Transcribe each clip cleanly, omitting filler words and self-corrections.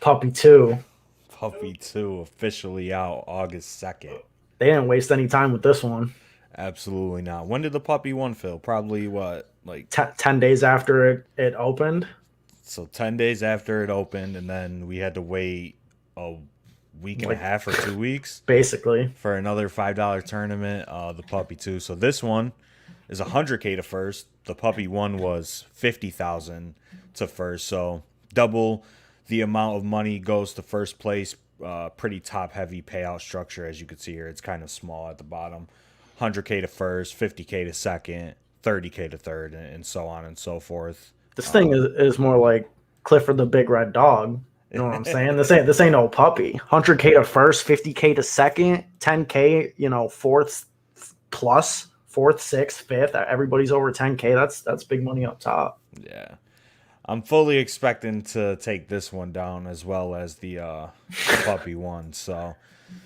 Puppy 2. Puppy 2 officially out August 2nd. They didn't waste any time with this one. Absolutely not. When did the Puppy 1 fill? Probably what? Like, 10 days after it opened. so 10 days after it opened, and then we had to wait a week and a Like, half or 2 weeks basically. for another $5 tournament, the Puppy 2. So this one is 100K to first. The Puppy 1 was 50,000 to first. So double the amount of money goes to first place. Pretty top heavy payout structure, as you can see here. It's kind of small at the bottom. 100K to first, 50K to second, 30K to third, and so on and so forth. This thing is more like Clifford the Big Red Dog. You know what I'm saying? This ain't no puppy. 100K to first, 50K to second, 10K, fourth plus, fourth, sixth, fifth. Everybody's over 10K. That's big money up top. Yeah. I'm fully expecting to take this one down as well as the puppy one. So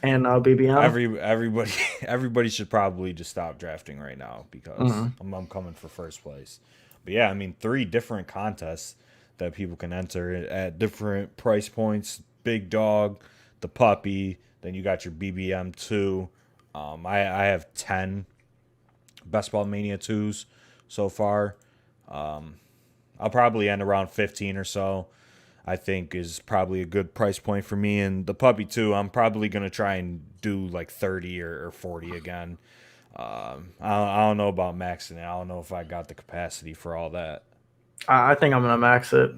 And BBM. everybody everybody should probably just stop drafting right now because Mhm. I'm coming for first place. But yeah, I mean, three different contests that people can enter at different price points. Big dog, the puppy, then you got your BBM two. I have 10 Best Ball Mania twos so far. I'll probably end around 15 or so. I think is probably a good price point for me. And the puppy too, I'm probably gonna try and do like 30 or 40 again. I don't know about maxing it. I don't know if I got the capacity for all that. I think I'm gonna max it.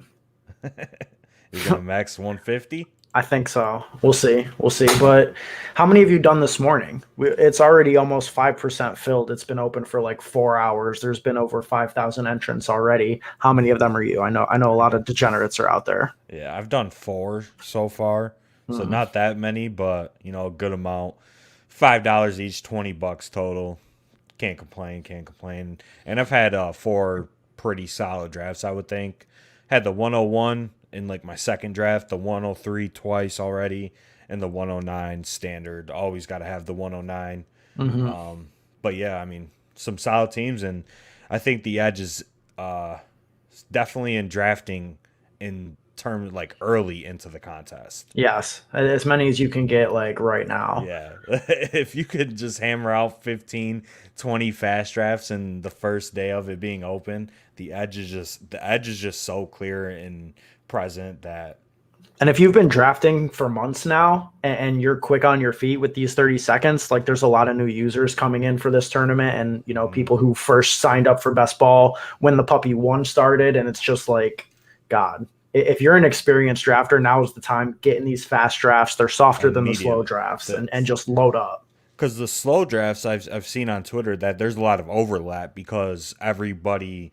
You're gonna max 150? I think so. We'll see. We'll see. But how many have you done this morning? It's already almost 5% filled. It's been open for like 4 hours. There's been over 5,000 entrants already. How many of them are you? I know a lot of degenerates are out there. Yeah, I've done four so far, so Hmm. not that many, but a good amount. $5 each, $20 total. Can't complain, can't complain. And I've had four pretty solid drafts, I would think. Had the 101 in like my second draft, the 103 twice already, and the 109 standard. Always got to have the 109. Hmm. But yeah, I mean, some solid teams, and I think the edge is definitely in drafting in terms like early into the contest. Yes, as many as you can get like right now. Yeah. If you could just hammer out 15, 20 fast drafts in the first day of it being open, the edge is just so clear and present that And if you've been drafting for months now and you're quick on your feet with these 30 seconds, like there's a lot of new users coming in for this tournament and mhm, people who first signed up for best ball when the puppy one started and it's just like God. If you're an experienced drafter, now is the time. Get in these fast drafts. They're softer than the slow immediately. drafts and That's just load up. because the slow drafts I've seen on Twitter that there's a lot of overlap because everybody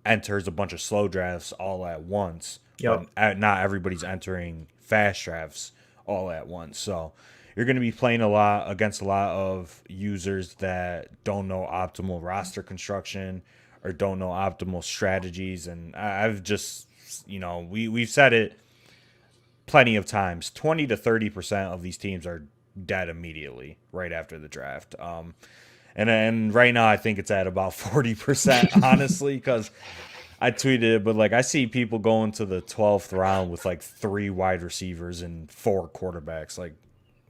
enters a bunch of slow drafts all at once, but Yep. not everybody's entering fast drafts all at once. So you're going to be playing a lot against a lot of users that don't know optimal roster construction or don't know optimal strategies. And I've just, we've said it plenty of times. 20 to 30% of these teams are dead immediately right after the draft. And right now I think it's at about 40%, honestly, because I tweeted it, but like I see people going to the 12th round with like three wide receivers and four quarterbacks. Like,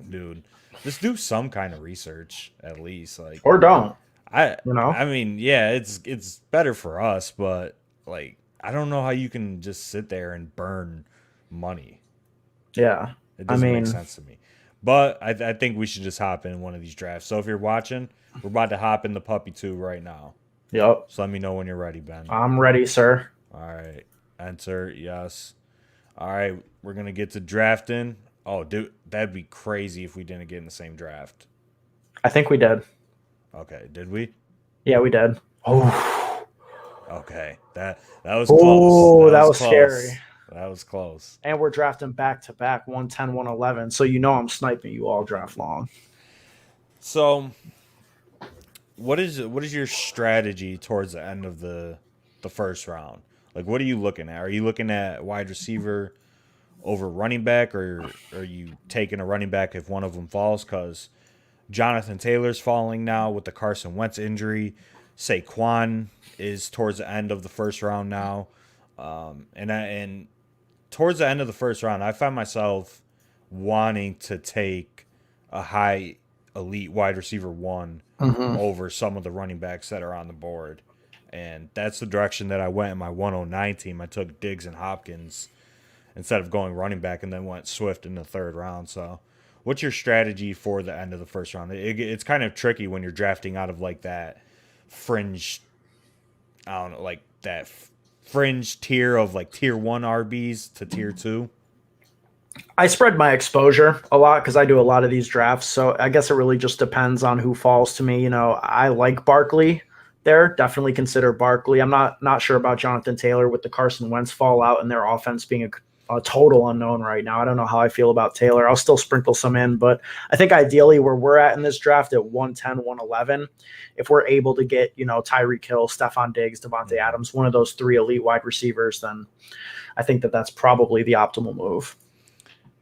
dude, just do some kind of research at least. Like, Or don't, I you know? I mean, yeah, it's better for us, but like I don't know how you can just sit there and burn money. Yeah. It I doesn't make mean, sense to me. But I think we should just hop in one of these drafts. So if you're watching, we're about to hop in the puppy two right now. yep. So let me know when you're ready, Ben. I'm ready, sir. All right. Enter. Yes. All right. We're going to get to drafting. Oh, dude, that'd be crazy if we didn't get in the same draft. I think we did. Okay. Did we? Yeah, we did. Oh. Okay. That was close. Oh, That that was was scary. close. That was close. And we're drafting back to back 110, 111. So I'm sniping you all draft long. So, what is your strategy towards the end of the first round? Like what are you looking at? Are you looking at wide receiver over running back, or are you taking a running back if one of them falls? Because Jonathan Taylor's falling now with the Carson Wentz injury. Saquon is towards the end of the first round now, and towards the end of the first round, I find myself wanting to take a high elite wide receiver one Mm-hmm. over some of the running backs that are on the board. And that's the direction that I went in my 109 team. I took Diggs and Hopkins instead of going running back, and then went Swift in the third round. So, what's your strategy for the end of the first round? It's kind of tricky when you're drafting out of like that fringe, I don't know, like that fringe tier of like tier one RBs to tier two. I spread my exposure a lot because I do a lot of these drafts. So I guess it really just depends on who falls to me. You know, I like Barkley there. Definitely consider Barkley. I'm not sure about Jonathan Taylor with the Carson Wentz fallout and their offense being a total unknown right now. I don't know how I feel about Taylor. I'll still sprinkle some in, but I think ideally where we're at in this draft at 110, 111, if we're able to get, you know, Tyreek Hill, Stephon Diggs, Devontae Adams, one of those three elite wide receivers, then I think that that's probably the optimal move.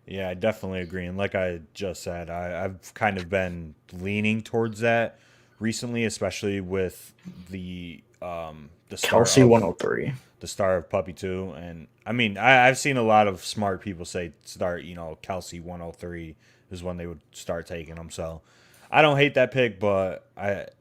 Yeah, I definitely agree. And like I just said, I've kind of been leaning towards that recently, especially with the start Kelsey of 103. the star of Puppy 2. And I mean, I've seen a lot of smart people say start, Kelsey 103 is when they would start taking them. So I don't hate that pick, but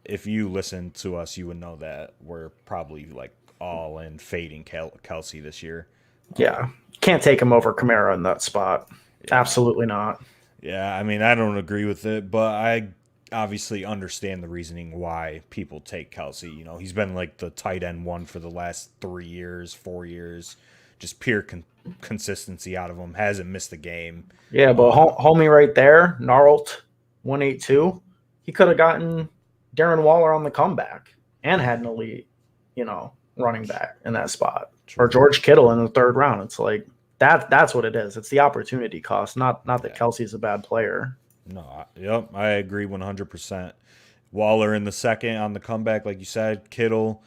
if you listen to us, you would know that we're probably like all in fading Kelsey this year. Yeah. Can't take him over Kamara in that spot. Yeah. Absolutely not. Yeah, I mean, I don't agree with it, but I obviously understand the reasoning why people take Kelsey. He's been like the tight end one for the last 3 years, 4 years. Just pure consistency out of him. Hasn't missed a game. Yeah, but homie right there, Gnarlt 182, he could have gotten Darren Waller on the comeback and had an elite, running back in that spot. True. Or George Kittle in the third round. It's like that's what it is. It's the opportunity cost, not that Kelsey's a bad player. No, yep, I agree 100%. Waller in the second on the comeback, like you said. Kittle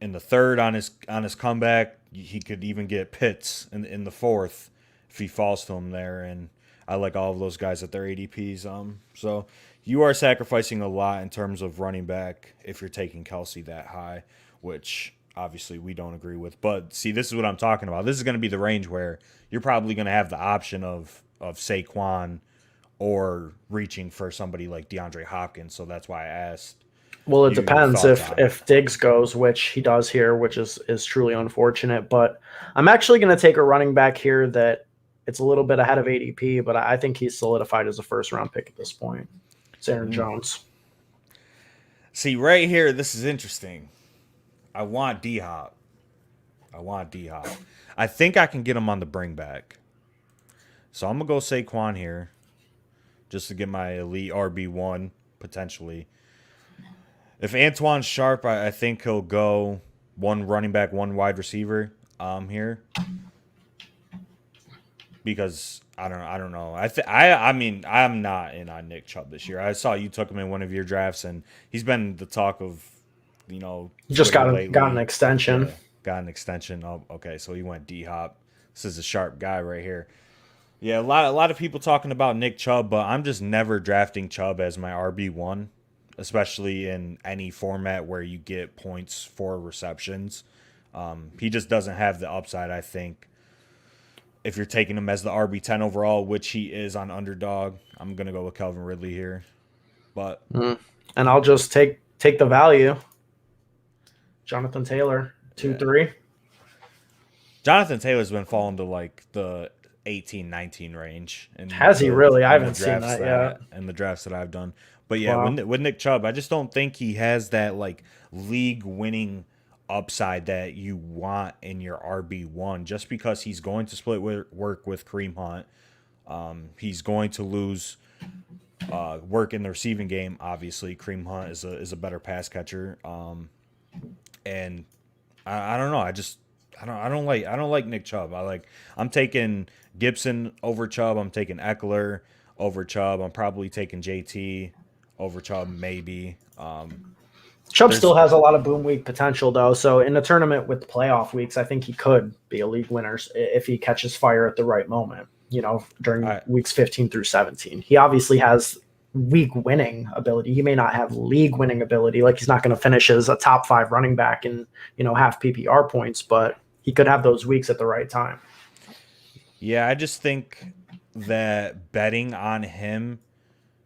in the third on his comeback. He could even get Pitts in the fourth if he falls to him there. And I like all of those guys at their ADPs. So you are sacrificing a lot in terms of running back if you're taking Kelsey that high, which obviously we don't agree with. But see, this is what I'm talking about. This is going to be the range where you're probably going to have the option of Saquon or reaching for somebody like DeAndre Hopkins. So that's why I asked. Well, it depends if Diggs goes, which he does here, which is truly unfortunate. But I'm actually going to take a running back here that it's a little bit ahead of ADP, but I think he's solidified as a first-round pick at this point. It's Aaron Jones. See, right here, this is interesting. I want D-Hop. I think I can get him on the bring back. So I'm going to go Saquon here just to get my elite RB1 potentially. If Antoine's sharp, I think he'll go one running back, one wide receiver here. Because I don't know. I mean, I'm not in on Nick Chubb this year. I saw you took him in one of your drafts, and he's been the talk of, He just got an extension. Yeah, got an extension. Oh, okay, so he went D-Hop. This is a sharp guy right here. Yeah, a lot of people talking about Nick Chubb, but I'm just never drafting Chubb as my RB1, especially in any format where you get points for receptions. He just doesn't have the upside, I think. If you're taking him as the RB10 overall, which he is on Underdog, I'm going to go with Calvin Ridley here. But and I'll just take the value. Jonathan Taylor, 2-3. Jonathan Taylor's been falling to like the 18-19 range. Has he really? I haven't seen that yet. In the drafts that I've done. But yeah, with Nick Chubb, I just don't think he has that like league-winning upside that you want in your RB1 just because he's going to split work with Kareem Hunt. He's going to lose work in the receiving game. Obviously, Kareem Hunt is a better pass catcher. And I don't know. I don't like Nick Chubb. I'm taking Gibson over Chubb. I'm taking Eckler over Chubb. I'm probably taking JT over Chubb maybe. Chubb still has a lot of boom week potential, though. So in the tournament with the playoff weeks, I think he could be a league winner if he catches fire at the right moment, during weeks 15 through 17. He obviously has week winning ability. He may not have league winning ability. Like he's not going to finish as a top 5 running back in, half PPR points, but he could have those weeks at the right time. Yeah, I just think that betting on him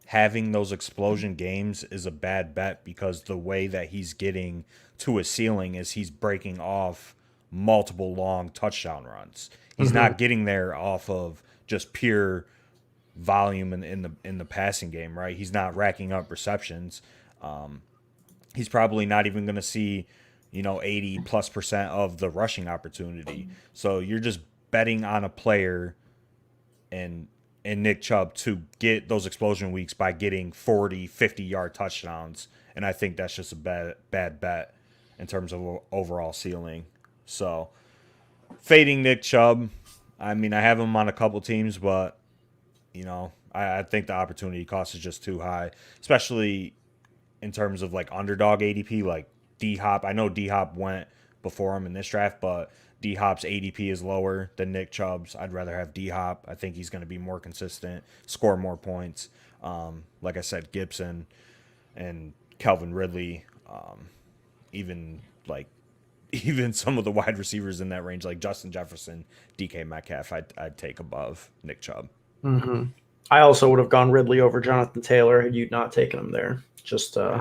having those explosion games is a bad bet because the way that he's getting to his ceiling is he's breaking off multiple long touchdown runs. He's Hmm. not getting there off of just pure volume in the passing game, right? He's not racking up receptions. He's probably not even going to see, 80+% of the rushing opportunity. So you're just betting on a player and Nick Chubb to get those explosion weeks by getting 40, 50-yard touchdowns. And I think that's just a bad bet in terms of overall ceiling. So fading Nick Chubb, I mean, I have him on a couple teams, but, I think the opportunity cost is just too high, especially in terms of like underdog ADP, like D Hop. I know D Hop went before him in this draft, but D Hop's ADP is lower than Nick Chubb's. I'd rather have D Hop. I think he's going to be more consistent, score more points. Like I said, Gibson and Calvin Ridley, even like even some of the wide receivers in that range, like Justin Jefferson, DK Metcalf, I'd take above Nick Chubb. Hmm. I also would have gone Ridley over Jonathan Taylor had you not taken him there. Just Yeah,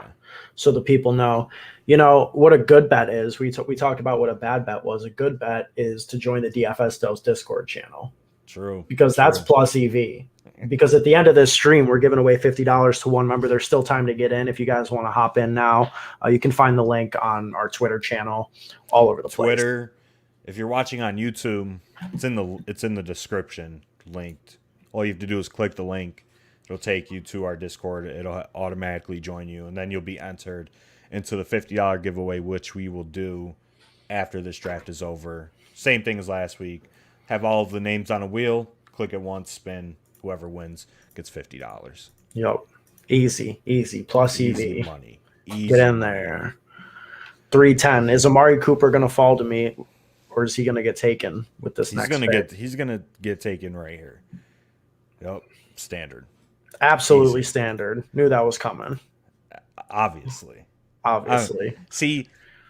so the people know, what a good bet is. We talked about what a bad bet was. A good bet is to join the DFS Dose Discord channel true, because that's true. plus EV. Because at the end of this stream, we're giving away $50 to one member. There's still time to get in. If you guys want to hop in now, you can find the link on our Twitter channel, all over the place. Twitter. If you're watching on YouTube, it's in the description linked. All you have to do is click the link. It'll take you to our Discord. It'll automatically join you, and then you'll be entered into the $50 giveaway, which we will do after this draft is over. Same thing as last week. Have all of the names on a wheel. Click it once, spin. Whoever wins gets $50. Yep, easy plus Easy EV. money. Get Easy in money. there. 310. Is Amari Cooper going to fall to me, or is he going to get taken with this next pick? He's gonna get taken right here. Yep, standard. Absolutely Easy. standard. Knew that was coming. Obviously. Obviously. See,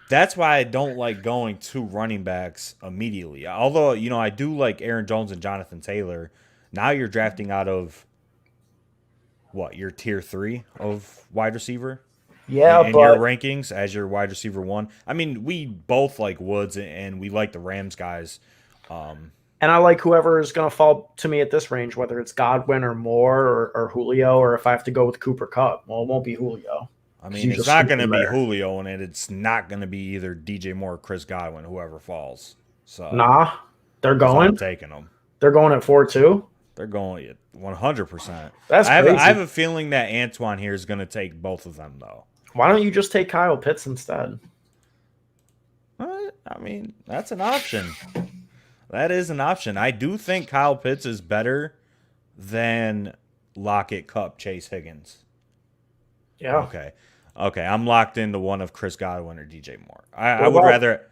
that's why I don't like going to running backs immediately. Although, I do like Aaron Jones and Jonathan Taylor. Now you're drafting out of what, your tier 3 of wide receiver Yeah, in your but rankings as your wide receiver 1. I mean, we both like Woods and we like the Rams guys. and I like whoever is going to fall to me at this range, whether it's Godwin or Moore or Julio, or if I have to go with Cooper Cup. Well, it won't be Julio. I 'Cause mean, you it's just not scoop going to him be there. Julio, and it's not going to be either DJ Moore or Chris Godwin, whoever falls. So Nah, they're that's why I'm going. taking them. They're going at 4-2. They're going at 100%. That's I crazy. have a feeling that Antoine here is going to take both of them, though. Why don't you just take Kyle Pitts instead? I mean, that's an option. That is an option. I do think Kyle Pitts is better than Lockett, Cup, Chase Higgins. Yeah. Okay. I'm locked into one of Chris Godwin or DJ Moore. I What would about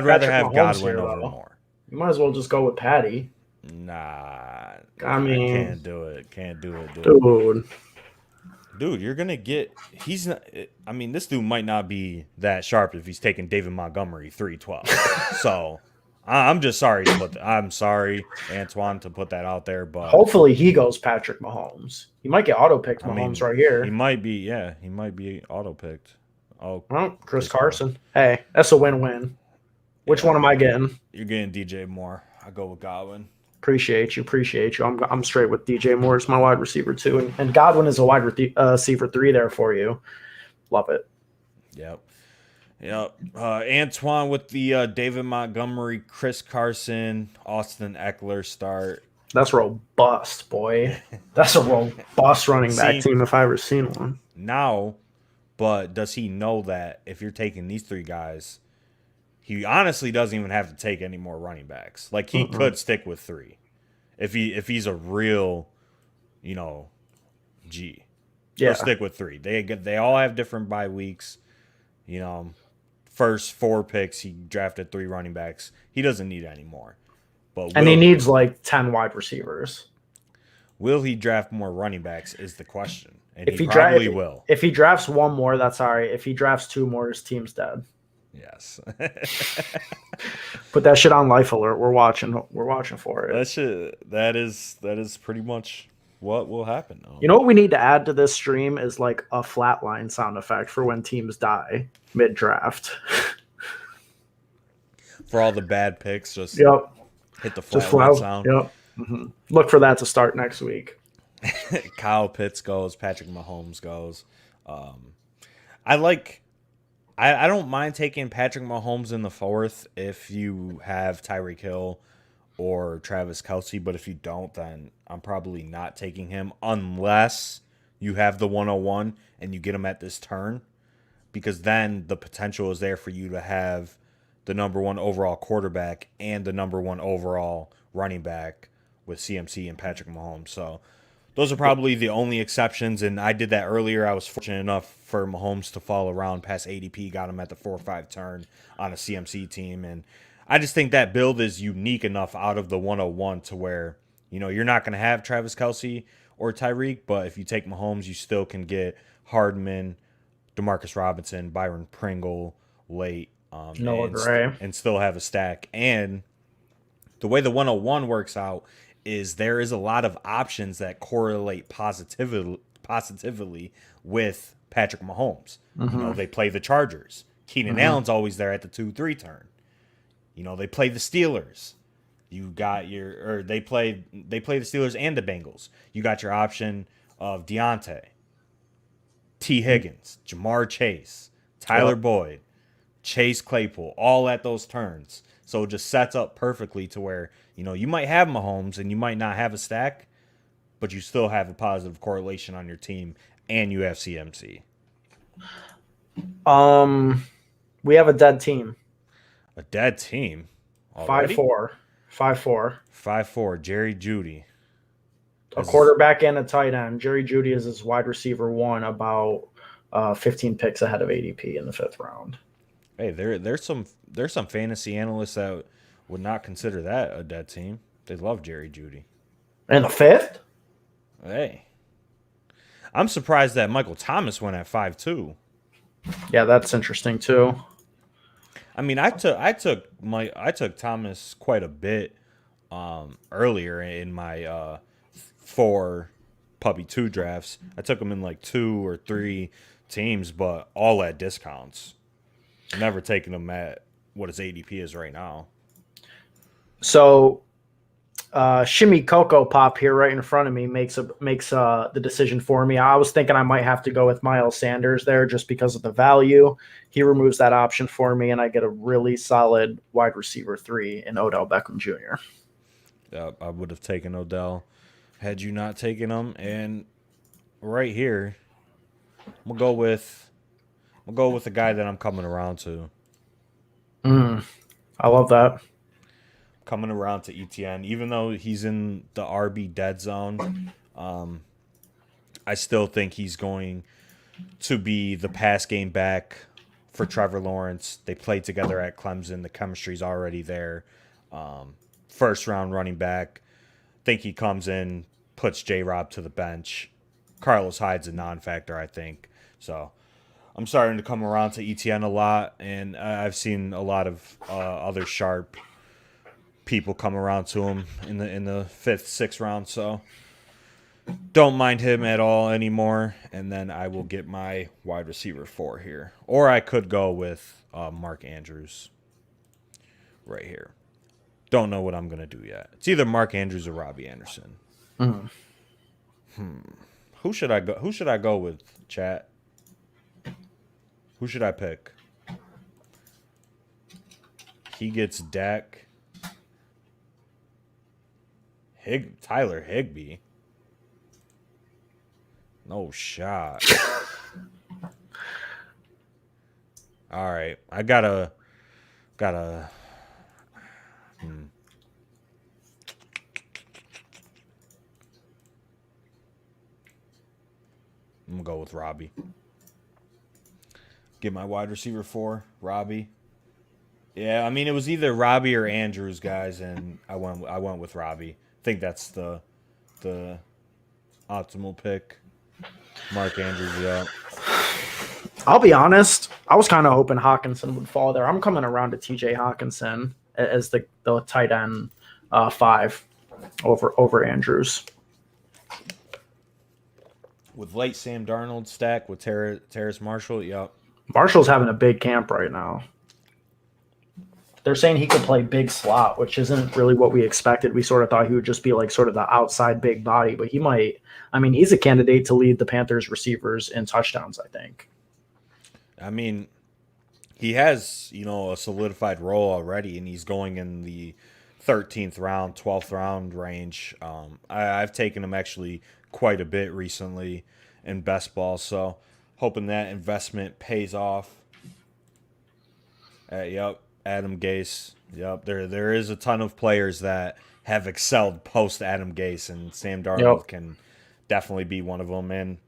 rather have Mahomes Godwin here, over though? Moore. You might as well just go with Patty. Nah, I mean, can't do it. Can't do it, dude. You're gonna get. He's not. I mean, this dude might not be that sharp if he's taking David Montgomery 312. So, I'm just sorry to put. I'm sorry, Antoine, to put that out there, but hopefully he goes Patrick Mahomes. He might get auto picked Mahomes right here. He might be. Yeah, he might be auto picked. Oh, Well, Chris Carson. Hey, that's a win-win. Which one am I getting? You're getting DJ Moore. I go with Godwin. Appreciate you. I'm straight with DJ Moore as my wide receiver too, and Godwin is a wide receiver 3 there for you. Love it. Yep. Antoine with the David Montgomery, Chris Carson, Austin Eckler start. That's robust, boy. That's a robust running back team if I ever seen one. Now, but does he know that if you're taking these 3 guys, he honestly doesn't even have to take any more running backs. Like he could stick with 3, if he's a real, G. Yeah, he'll stick with 3. They all have different bye weeks. First 4 picks he drafted 3 running backs. He doesn't need any more. And he needs like 10 wide receivers. Will he draft more running backs is the question. And If he probably will. If he drafts one more, that's all right. If he drafts 2 more, his team's dead. Yes. Put that shit on life alert. We're watching. We're watching for it. That is pretty much what will happen. You know what we need to add to this stream is like a flatline sound effect for when teams die mid draft. For all the bad picks, just Yep. hit the Just flatline flow. sound. Yep. Look for that to start next week. Kyle Pitts goes, Patrick Mahomes goes. I like. I don't mind taking Patrick Mahomes in the fourth if you have Tyreek Hill or Travis Kelce, but if you don't, then I'm probably not taking him unless you have the 101 and you get him at this turn, because then the potential is there for you to have the number one overall quarterback and the number one overall running back with CMC and Patrick Mahomes. So those are probably the only exceptions, and I did that earlier. I was fortunate enough for Mahomes to fall around past ADP, got him at the 4-5 turn on a CMC team, and I just think that build is unique enough out of the 101 to where, you're not going to have Travis Kelce or Tyreek, but if you take Mahomes, you still can get Hardman, Demarcus Robinson, Byron Pringle late, Noah Gray. and still have a stack. And the way the 101 works out is there is a lot of options that correlate positively with Patrick Mahomes. They play the Chargers. Keenan Allen's always there at the 2-3 turn. They play the Steelers. They play the Steelers and the Bengals. You got your option of Deontay, T. Higgins, Jamar Chase, Tyler Boyd, Chase Claypool, all at those turns. So it just sets up perfectly to where, you might have Mahomes and you might not have a stack, but you still have a positive correlation on your team and you have CMC. We have a dead team. A dead team? Already? 5-4. 5-4. 5-4. Jerry Jeudy. A quarterback and a tight end. Jerry Jeudy is his wide receiver one, about 15 picks ahead of ADP in the 5th round. Hey, there's some fantasy analysts that would not consider that a dead team. They love Jerry Jeudy. In the 5th? Hey. I'm surprised that Michael Thomas went at 5-2. Yeah, that's interesting too. I mean, I took Thomas quite a bit earlier in my 4 Puppy 2 drafts. I took him in like 2 or 3 teams, but all at discounts. Never taken him at what his ADP is right now. So, Shimmy Coco Pop here right in front of me makes the decision for me. I was thinking I might have to go with Miles Sanders there just because of the value. He removes that option for me, and I get a really solid wide receiver 3 in Odell Beckham Jr. Yeah, I would have taken Odell had you not taken him. And right here, I'm gonna go with the guy that I'm coming around to. I love that. Coming around to ETN, even though he's in the RB dead zone, I still think he's going to be the pass game back for Trevor Lawrence. They played together at Clemson. The chemistry's already there. First round running back. Think he comes in, puts J-Rob to the bench. Carlos Hyde's a non-factor, I think. So I'm starting to come around to ETN a lot, and I've seen a lot of other sharp people come around to him in the 5th, 6th round. So don't mind him at all anymore. And then I will get my wide receiver 4 here, or I could go with Mark Andrews right here. Don't know what I'm gonna do yet. It's either Mark Andrews or Robbie Anderson. Who should I go with, chat? Who should I pick? He gets Dak. Tyler Higbee. No shot. All right, I gotta. I'm gonna go with Robbie. Get my wide receiver 4, Robbie. Yeah, I mean it was either Robbie or Andrews, guys, and I went with Robbie. I think that's the optimal pick. Mark Andrews, yeah. I'll be honest. I was kind of hoping Hawkinson would fall there. I'm coming around to TJ Hawkinson as the tight end 5 over Andrews. With late Sam Darnold stack with Terrace Marshall, yep. Marshall's having a big camp right now. They're saying he could play big slot, which isn't really what we expected. We sort of thought he would just be like sort of the outside big body, but he might. I mean, he's a candidate to lead the Panthers receivers in touchdowns, I think. I mean, he has, a solidified role already, and he's going in the 13th round, 12th round range. I've taken him actually quite a bit recently in best ball, so hoping that investment pays off. Yep, Adam Gase. Yep, there is a ton of players that have excelled post Adam Gase, and Sam Darnold can definitely be one of them. And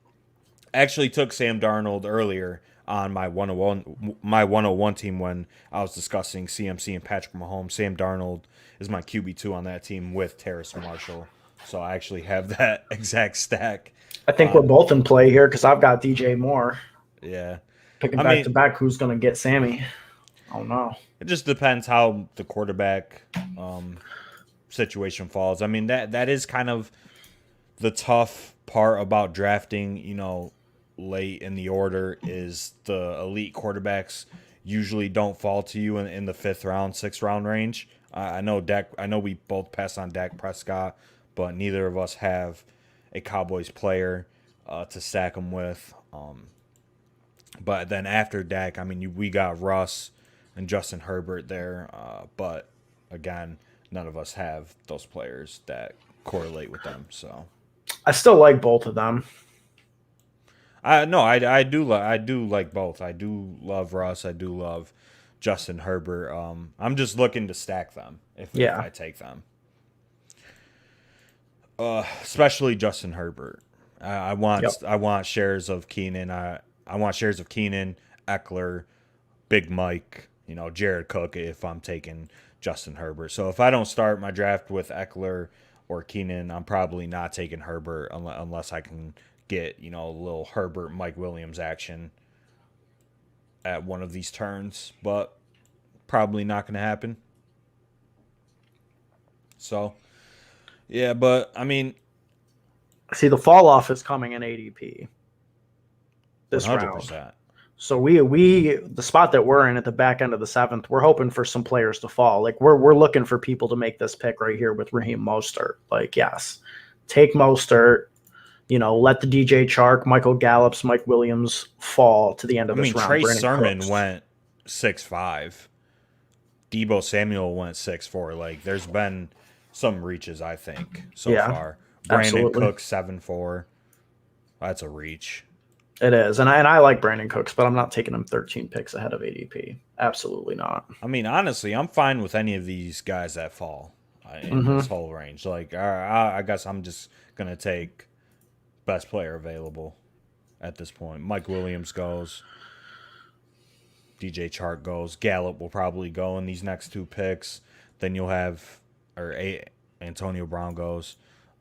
actually took Sam Darnold earlier on my 101 team when I was discussing CMC and Patrick Mahomes. Sam Darnold is my QB2 on that team with Terrace Marshall. So I actually have that exact stack. I think we're both in play here because I've got DJ Moore. Yeah. Picking back to back, who's going to get Sammy? I don't know. It just depends how the quarterback situation falls. I mean, that is kind of the tough part about drafting, late in the order is the elite quarterbacks usually don't fall to you in the 5th round, 6th round range. I know we both passed on Dak Prescott, but neither of us have a Cowboys player to stack them with. But then after Dak, I mean, we got Russ and Justin Herbert there. But again, none of us have those players that correlate with them. So I still like both of them. I do like both. I do love Russ. I do love Justin Herbert. I'm just looking to stack them if I take them. Especially Justin Herbert. I want shares of Keenan. I want shares of Keenan, Eckler, Big Mike, Jared Cook if I'm taking Justin Herbert. So if I don't start my draft with Eckler or Keenan, I'm probably not taking Herbert unless I can get, a little Herbert Mike Williams action at one of these turns, but probably not going to happen. So, yeah, but I mean, see, the fall off is coming in ADP this 100%. round. So we the spot that we're in at the back end of the 7th, we're hoping for some players to fall. Like we're looking for people to make this pick right here with Raheem Mostert. Like, yes, take Mostert. Let the DJ Chark, Michael Gallups, Mike Williams fall to the end of this round. Trey Sermon went 6'5". Deebo Samuel went 6'4". Like, there's been some reaches, I think, so far. Brandon Cooks 7'4". That's a reach. It is, and I like Brandon Cooks, but I'm not taking him 13 picks ahead of ADP. Absolutely not. I mean, honestly, I'm fine with any of these guys that fall in this whole range. Like, I guess I'm just gonna take best player available at this point. Mike Williams goes. DJ Chark goes. Gallup will probably go in these next 2 picks. Then you'll have Antonio Brown goes.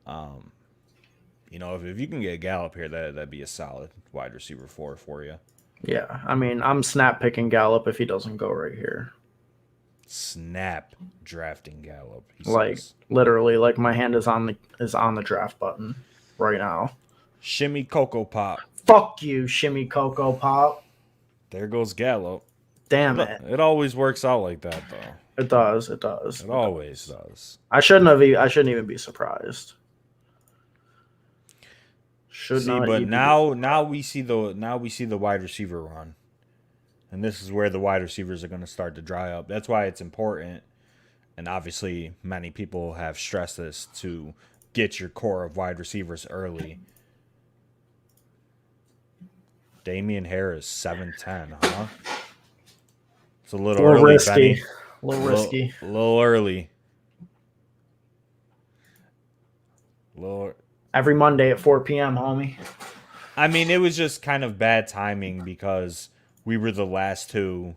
If you can get Gallup here, that'd be a solid wide receiver for you. Yeah, I mean, I'm snap picking Gallup if he doesn't go right here. Snap drafting Gallup. Like literally, like my hand is on the draft button right now. Shimmy Cocoa Pop. Fuck you, Shimmy Cocoa Pop. There goes Gallup. Damn it. It always works out like that, though. It does. It always does. I shouldn't even be surprised. Now we see the wide receiver run. And this is where the wide receivers are going to start to dry up. That's why it's important. And obviously many people have stressed this to get your core of wide receivers early. Damian Harris, 7'10", huh? It's a little early, risky. Benny. A little risky. A little early. Every Monday at 4 p.m., homie. I mean, it was just kind of bad timing because we were the last 2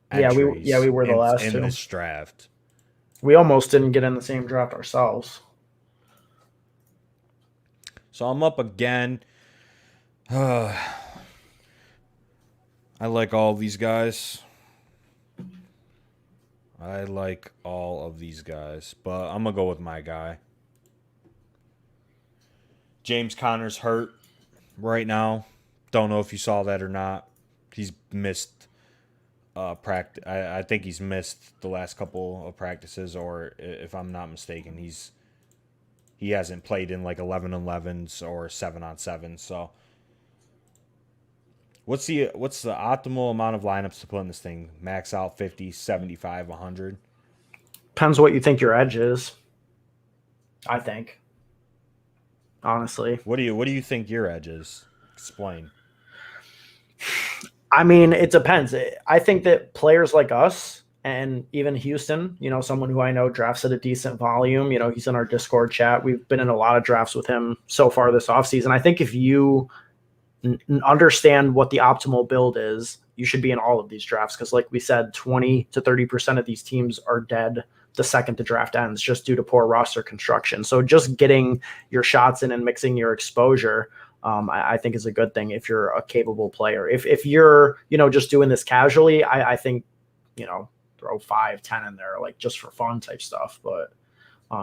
entries we were the last 2 in this draft. We almost didn't get in the same draft ourselves. So I'm up again. I like all of these guys. I like all of these guys, but I'm gonna go with my guy. James Conner's hurt right now. Don't know if you saw that or not. He's missed practice. I think he's missed the last couple of practices, or if I'm not mistaken, he hasn't played in like 11-on-11s or 7-on-7s. So what's the optimal amount of lineups to put in this thing? Max out 50, 75, 100. Depends what you think your edge is. I think, honestly. What do you think your edge is? Explain. I mean, it depends. I think that players like us and even Houston, someone who I know drafts at a decent volume, he's in our Discord chat. We've been in a lot of drafts with him so far this offseason. I think if you understand what the optimal build is, you should be in all of these drafts because, like we said, 20 to 30% of these teams are dead the second the draft ends just due to poor roster construction. So just getting your shots in and mixing your exposure, I think is a good thing if you're a capable player. If you're, just doing this casually, I think, throw 5-10 in there, like just for fun type stuff. But,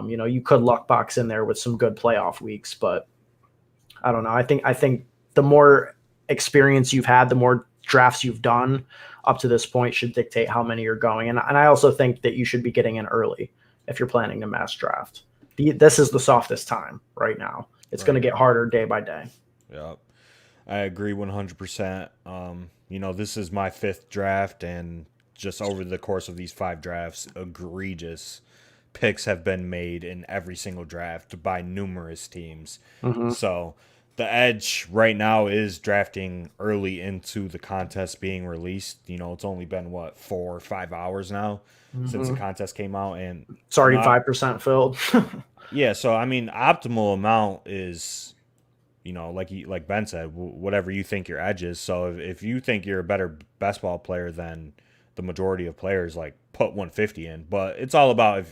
you could luck box in there with some good playoff weeks, but I don't know. I think the more experience you've had, the more drafts you've done up to this point should dictate how many you're going. And I also think that you should be getting in early if you're planning to mass draft. This is the softest time right now. It's going to get harder day by day. Yep. I agree 100%. This is my 5th draft, and just over the course of these 5 drafts, egregious picks have been made in every single draft by numerous teams. Mm-hmm. So the edge right now is drafting early into the contest being released. It's only been 4 or 5 hours now since the contest came out, and it's already 5% filled. Yeah, so I mean, optimal amount is, like Ben said, whatever you think your edge is. So if you think you're a better best ball player than the majority of players, like put 150 in. But it's all about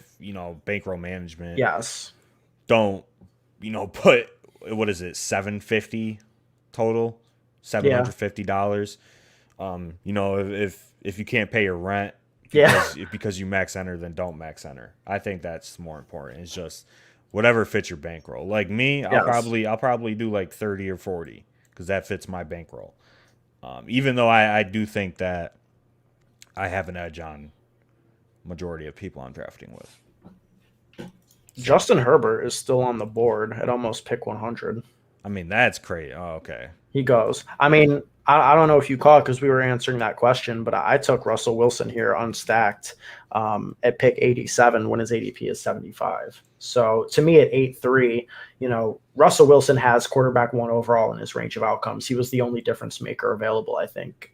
bankroll management. Yes. Don't put, what is it, 750 total, $750. If you can't pay your rent because you max enter, then don't max enter. I think that's more important. It's just whatever fits your bankroll. Like me, I'll probably do like 30 or 40 because that fits my bankroll. Even though I do think that I have an edge on majority of people I'm drafting with. Justin Herbert is still on the board at almost pick 100. I mean, that's crazy. Oh, okay. He goes. I mean, I don't know if you caught because we were answering that question, but I took Russell Wilson here unstacked at pick 87 when his ADP is 75. So to me at 8-3, Russell Wilson has quarterback 1 overall in his range of outcomes. He was the only difference maker available, I think,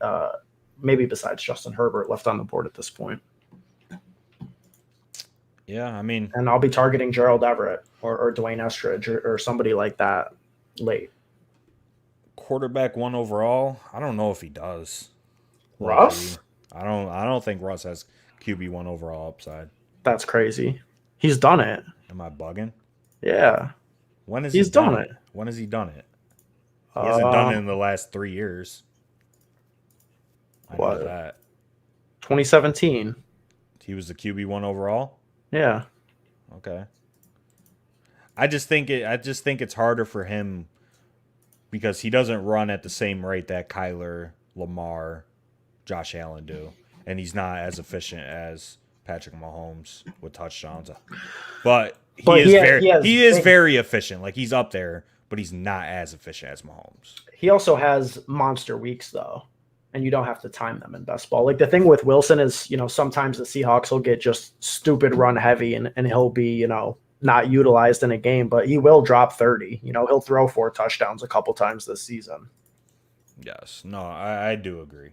maybe besides Justin Herbert left on the board at this point. Yeah, I mean, and I'll be targeting Gerald Everett or Dwayne Estridge or somebody like that late. Quarterback 1 overall, I don't know if he does. Russ? I don't think Russ has QB 1 overall upside. That's crazy. He's done it. Am I bugging? Yeah. When has he's done it? When has he done it? He hasn't done it in the last 3 years. I know that. 2017. He was the QB 1 overall? Yeah. Okay. I just think it's harder for him because he doesn't run at the same rate that Kyler, Lamar, Josh Allen do, and he's not as efficient as Patrick Mahomes with touchdowns. But he is very efficient. Like, he's up there, but he's not as efficient as Mahomes. He also has monster weeks though, and you don't have to time them in best ball. Like, the thing with Wilson is, sometimes the Seahawks will get just stupid run heavy and he'll be, not utilized in a game, but he will drop 30. He'll throw 4 touchdowns a couple times this season. Yes. No, I do agree.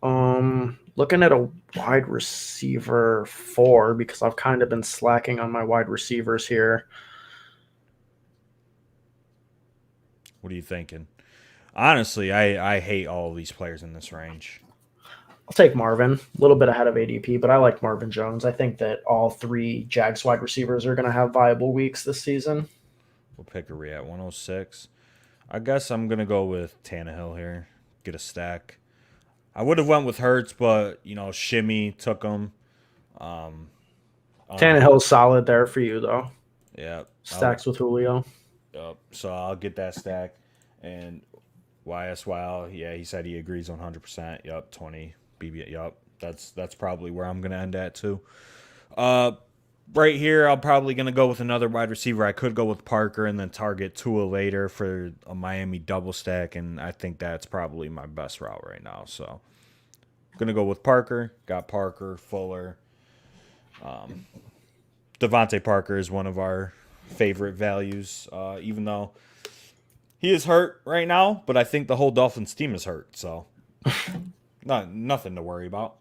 Looking at a wide receiver 4 because I've kind of been slacking on my wide receivers here. What are you thinking? Honestly, I hate all of these players in this range. I'll take Marvin, a little bit ahead of ADP, but I like Marvin Jones. I think that all 3 Jags wide receivers are going to have viable weeks this season. What pick are we at? 106. I guess I'm going to go with Tannehill here. get a stack. I would have went with Hurts, but Shimmy took him. Tannehill's solid there for you though. Yeah, Stacks with Julio. Yep. So I'll get that stack. And YSYL, yeah, he said he agrees 100%. Yep, 20 BB. Yep, that's probably where I'm gonna end at too. Right here, I'm probably gonna go with another wide receiver. I could go with Parker and then target Tua later for a Miami double stack, and I think that's probably my best route right now. So, gonna go with Parker. Got Parker, Fuller. Devontae Parker is one of our favorite values, even though he is hurt right now. But I think the whole Dolphins team is hurt, so nothing to worry about.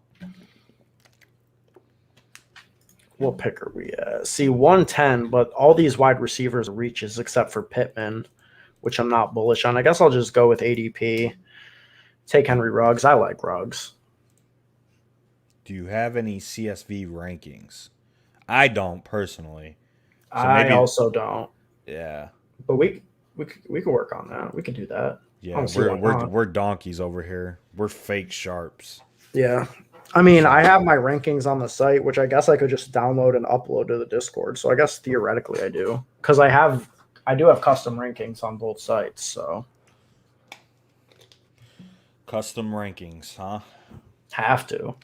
What pick are we at? See, 110, but all these wide receivers reaches except for Pittman, which I'm not bullish on. I guess I'll just go with ADP. Take Henry Ruggs. I like Ruggs. Do you have any CSV rankings? I don't personally. So I also don't. Yeah. But we could work on that. We could do that. Yeah, we're donkeys over here. We're fake sharps. Yeah. I mean, I have my rankings on the site, which I guess I could just download and upload to the Discord. So I guess theoretically I do. Because I do have custom rankings on both sites, so custom rankings, huh? Have to.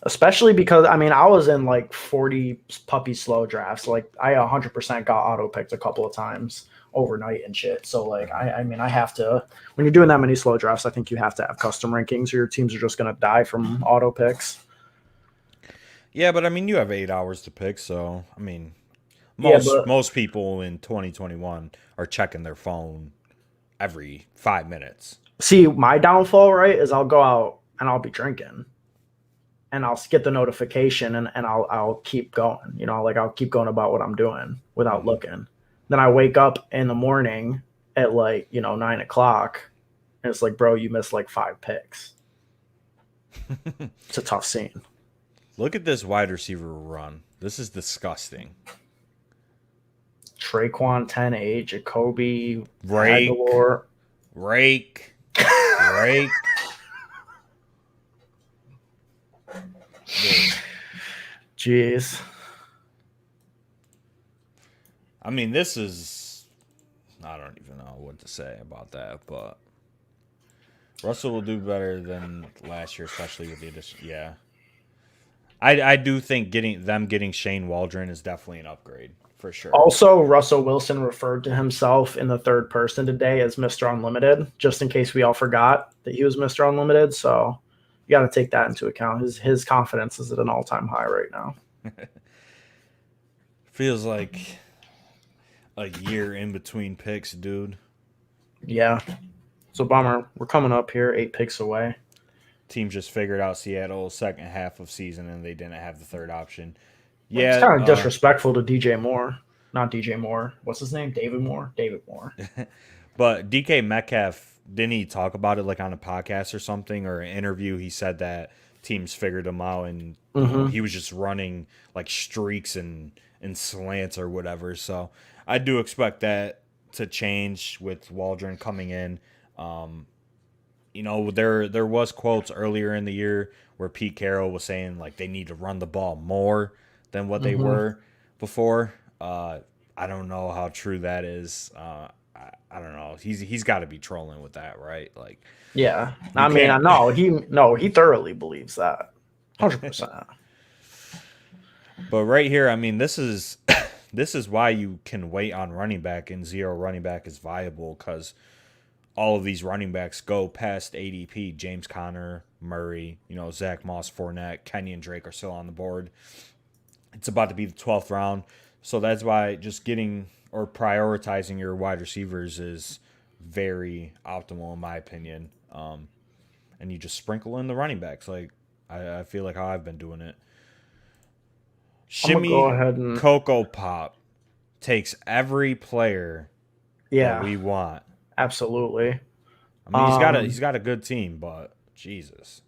Especially because I was in like 40 puppy slow drafts. Like I 100% got auto picked a couple of times overnight and shit. So like I have to. When you're doing that many slow drafts, I think you have to have custom rankings, or your teams are just gonna die from auto picks. Yeah, but you have 8 hours to pick, so most people in 2021 are checking their phone every 5 minutes. See, my downfall, right, is I'll go out and I'll be drinking. And I'll get the notification and I'll keep going. Like I'll keep going about what I'm doing without looking. Then I wake up in the morning at 9 o'clock, and it's like, bro, you missed like 5 picks. It's a tough scene. Look at this wide receiver run. This is disgusting. Traquan 10-8, Jacoby, Rake. Jeez. This is... I don't even know what to say about that, but Russell will do better than last year, especially with the addition. Yeah. I do think getting Shane Waldron is definitely an upgrade, for sure. Also, Russell Wilson referred to himself in the third person today as Mr. Unlimited, just in case we all forgot that he was Mr. Unlimited, so... You got to take that into account. His confidence is at an all-time high right now. Feels like a year in between picks, dude. Yeah. It's a bummer. We're coming up here 8 picks away. Team just figured out Seattle's second half of season, and they didn't have the third option. Yeah, it's kind of disrespectful to DJ Moore. Not DJ Moore. What's his name? David Moore? David Moore. But DK Metcalf, didn't he talk about it like on a podcast or something or an interview? He said that teams figured him out and he was just running like streaks and slants or whatever. So I do expect that to change with Waldron coming in. There was quotes earlier in the year where Pete Carroll was saying like they need to run the ball more than what they were before. I don't know how true that is. I don't know. He's got to be trolling with that, right? Like, yeah. He thoroughly believes that, 100%. But right here, this is why you can wait on running back and zero running back is viable because all of these running backs go past ADP. James Conner, Murray, Zach Moss, Fournette, Kenyon Drake are still on the board. It's about to be the 12th round, so that's why just getting or prioritizing your wide receivers is very optimal in my opinion. And you just sprinkle in the running backs. Like I feel like how I've been doing it. Shimmy Cocoa Pop takes every player that we want. Absolutely. He's got a good team, but Jesus.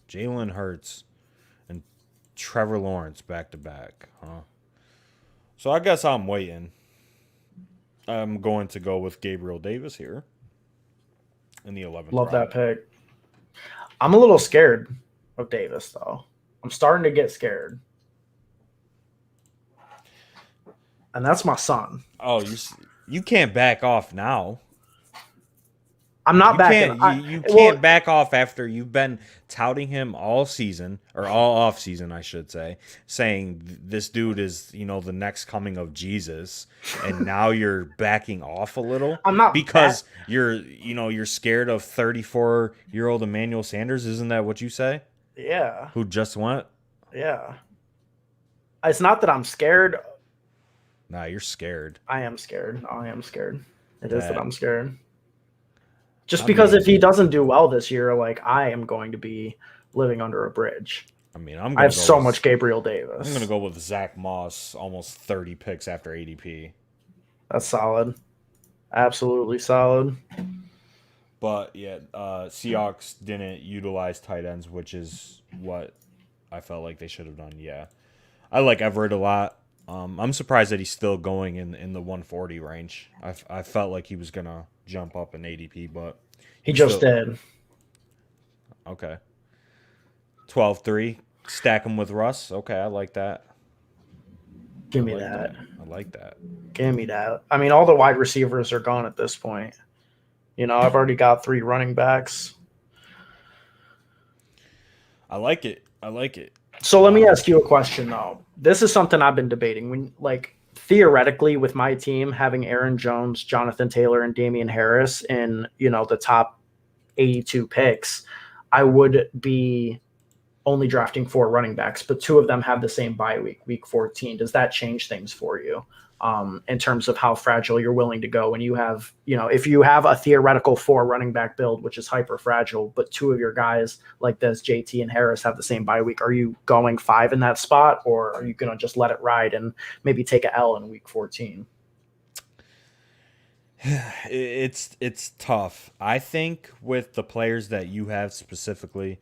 Jalen Hurts and Trevor Lawrence back to back, huh? So I guess I'm waiting. I'm going to go with Gabriel Davis here. in the 11th Love that round. pick. I'm a little scared of Davis, though. I'm starting to get scared. And that's my son. Oh, you can't back off now. I'm not You backing. can't you Well, can't back off after you've been touting him all season or all off season, I should say, saying this dude is, the next coming of Jesus, and now you're backing off a little I'm not back. because you're scared of 34-year-old Emmanuel Sanders, isn't that what you say? Yeah. Who just went? Yeah. It's not that I'm scared. Nah, you're scared. I am scared. I am scared. It is that That I'm scared. Just I because if mean, he doesn't do well this year, like I am going to be living under a bridge. I'm I gonna have go so with much Gabriel I'm gonna Davis. go with Zach Moss, almost 30 picks after ADP. That's solid. Absolutely solid. But yeah, Seahawks didn't utilize tight ends, which is what I felt like they should have done. Yeah, I like Everett a lot. I'm surprised that he's still going in the 140 range. I felt like he was gonna jump up in ADP, but He he's just still did. okay. 12-3, stack him with Russ. Okay, I like that. I Give me like that. that. I like that. Give me that. I mean, all the wide receivers are gone at this point. I've already got 3 running backs. I like it. I like it. So let me ask you a question though. This is something I've been debating. When theoretically with my team having Aaron Jones, Jonathan Taylor, and Damian Harris in, the top 82 picks, I would be only drafting 4 running backs, but 2 of them have the same bye week, week 14. Does that change things for you? In terms of how fragile you're willing to go when you have, if you have a theoretical 4 running back build, which is hyper fragile, but 2 of your guys like this, JT and Harris, have the same bye week, are you going 5 in that spot, or are you going to just let it ride and maybe take a L in week 14? It's tough. I think with the players that you have specifically,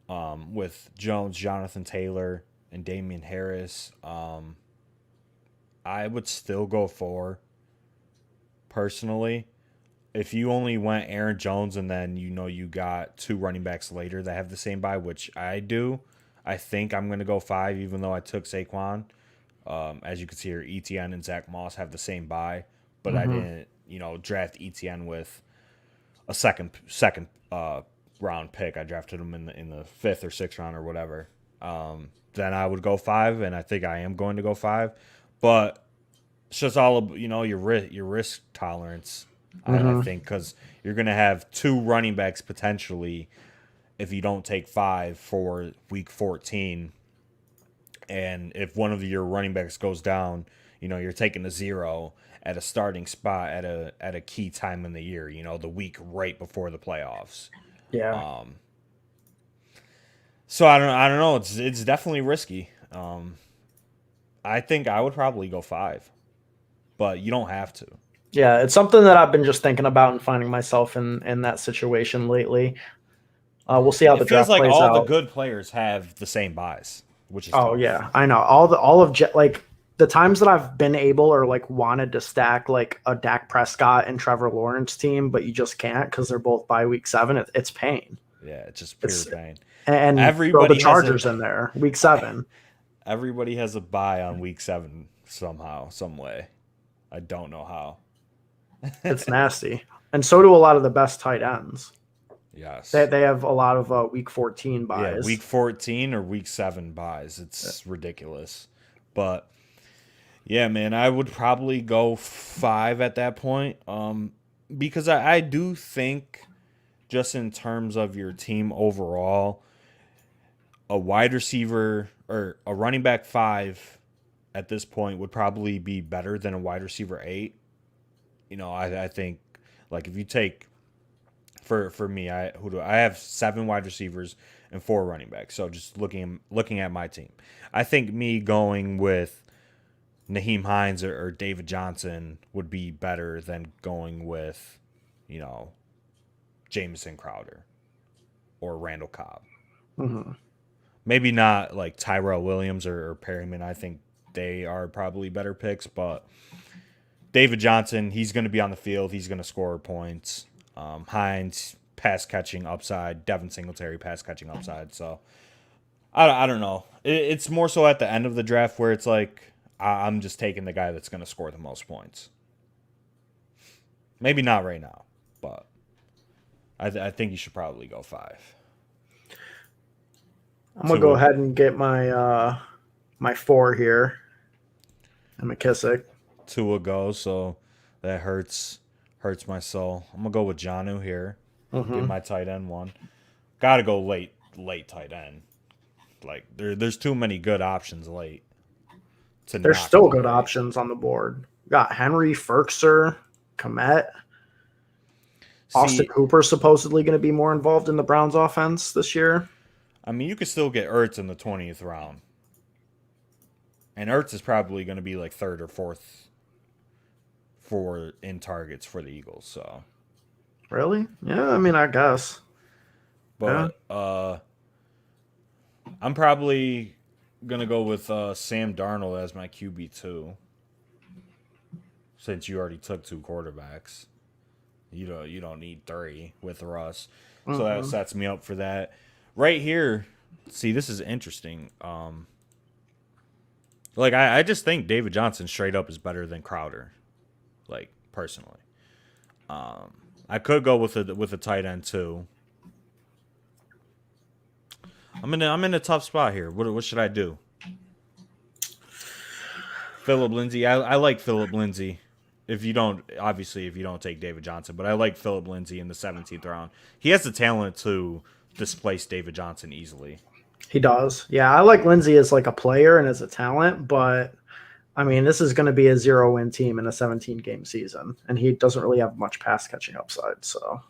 with Jones, Jonathan Taylor, and Damian Harris, I would still go 4 personally. If you only went Aaron Jones and then you got 2 running backs later that have the same bye, which I do, I think I'm going to go 5, even though I took Saquon. As you can see here, ETN and Zach Moss have the same bye, but I Mm-hmm. didn't, draft ETN with a second round pick. I drafted him in the 5th or 6th round or whatever. Then I would go 5, and I think I am going to go 5. But it's just all your risk tolerance. I Mm-hmm. think because you're going to have 2 running backs potentially if you don't take 5 for week 14, and if one of your running backs goes down, you're taking a 0 at a starting spot at a key time in the year. The week right before the playoffs. Yeah. So I don't know. It's definitely risky. I think I would probably go 5, but you don't have to. Yeah, it's something that I've been just thinking about and finding myself in that situation lately. We'll see how It the feels draft like plays all the out. good players have the same buys, which is Oh tough. yeah, I know. Like the times that I've been able or like wanted to stack like a Dak Prescott and Trevor Lawrence team, but you just can't because they're both by week 7. It's pain. Yeah, it's just pure It's pain. and throw the Everybody has a Chargers in there week 7. everybody has a buy on week 7 somehow, some way. I don't know how. It's nasty, and so do a lot of the best tight ends. They Yes. they have a lot of week 14 Yeah, buys. week 14 or week 7 buys. It's ridiculous. But yeah, man, I would probably go 5 at that point. Because I do think, just in terms of your team overall, a wide receiver or a running back 5 at this point would probably be better than a wide receiver 8. I think, like, if you take, for me, I have 7 wide receivers and 4 running backs. So just looking at my team, I think me going with Naheem Hines or David Johnson would be better than going with, you know, Jamison Crowder or Randall Cobb. Mm-hmm. Maybe not like Tyrell Williams or Perryman. I think they are probably better picks, but David Johnson, he's going to be on the field. He's going to score points. Hines pass catching upside, Devin Singletary pass catching upside. So I don't know. It's more so at the end of the draft where it's like I'm just taking the guy that's going to score the most points. Maybe not right now, but I think you should probably go 5. I'm gonna go ahead and get my my 4 here. I'm McKissick. Tua goes, so that hurts my soul. I'm gonna go with Jonnu here. Get my tight end 1. Got to go late tight end. Like there's too many good options late. There's still good options on the board. Got Henry, Ferkser, Komet. Austin Hooper supposedly going to be more involved in the Browns offense this year. I mean, you could still get Ertz in the 20th round. And Ertz is probably going to be like 3rd or 4th in targets for the Eagles. So, really? Yeah, I mean, I guess. But I'm probably going to go with Sam Darnold as my QB2. Since you already took 2 quarterbacks. You don't need 3 with Russ. So that sets me up for that. Right here, see, this is interesting. Like I just think David Johnson straight up is better than Crowder. Like personally. I could go with a tight end too. I'm in a tough spot here. What should I do? Phillip Lindsay. I like Phillip Lindsay. If you don't take David Johnson, but I like Phillip Lindsay in the 17th round. He has the talent to displace David Johnson easily. He does. Yeah, I like Lindsay as like a player and as a talent, but I mean, this is going to be a 0-win team in a 17-game season, and he doesn't really have much pass catching upside. So,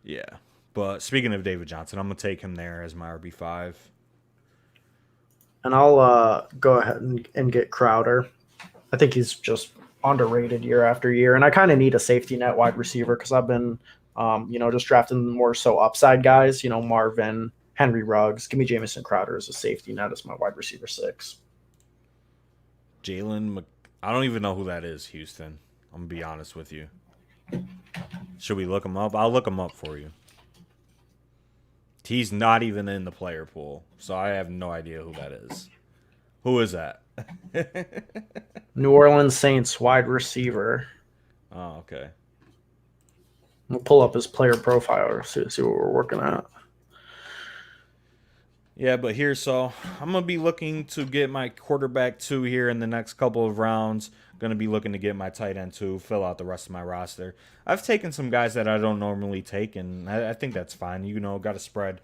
yeah. But speaking of David Johnson, I'm gonna take him there as my RB5. And I'll go ahead and get Crowder. I think he's just underrated year after year, and I kind of need a safety net wide receiver because I've been, just drafting more so upside guys. Marvin, Henry Ruggs. Give me Jamison Crowder as a safety net as my wide receiver 6. I don't even know who that is, Houston. I'm gonna be honest with you. Should we look him up? I'll look him up for you. He's not even in the player pool, so I have no idea who that is. Who is that? New Orleans Saints wide receiver. Oh, okay. We'll pull up his player profile, see what we're working at. Yeah, but so I'm going to be looking to get my quarterback 2 here in the next couple of rounds. Going to be looking to get my tight end 2, fill out the rest of my roster. I've taken some guys that I don't normally take, and I think that's fine. Got to spread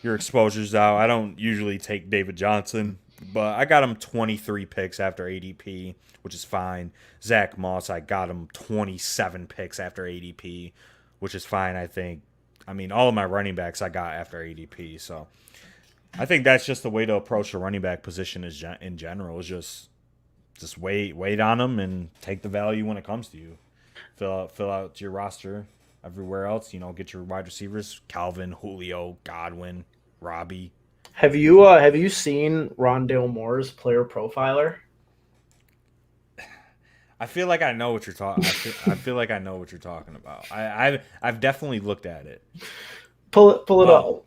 your exposures out. I don't usually take David Johnson, but I got him 23 picks after ADP, which is fine. Zach Moss, I got him 27 picks after ADP, which is fine, I think. I mean, all of my running backs I got after ADP, so I think that's just the way to approach the running back position in general. Is just wait on them and take the value when it comes to you. Fill out your roster everywhere else. Get your wide receivers: Calvin, Julio, Godwin, Robbie. Have you seen Rondale Moore's player profiler? I feel like I know what you're talking. I feel like I know what you're talking about. I've definitely looked at it. Pull it up.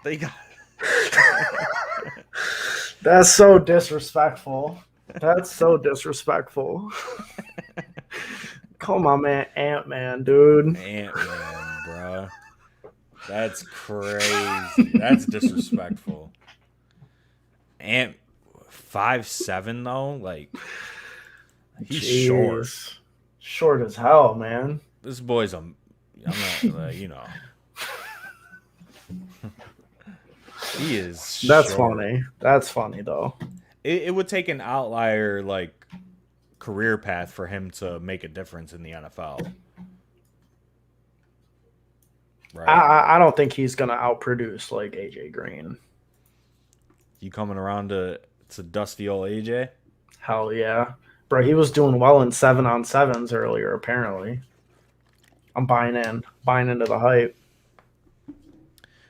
They got. That's so disrespectful. That's so disrespectful. Come on, man. Ant-Man, dude. Ant-Man, bro. That's crazy. That's disrespectful. 5'7" though, like he's short. Short as hell, man. This boy's I'm not, he is. That's short. funny. That's funny though. It would take an outlier like career path for him to make a difference in the NFL. Right. I don't think he's gonna outproduce like AJ Green. You coming around to dusty old AJ? Hell yeah. Bro, he was doing well in 7-on-7s earlier, apparently. I'm buying into the hype. I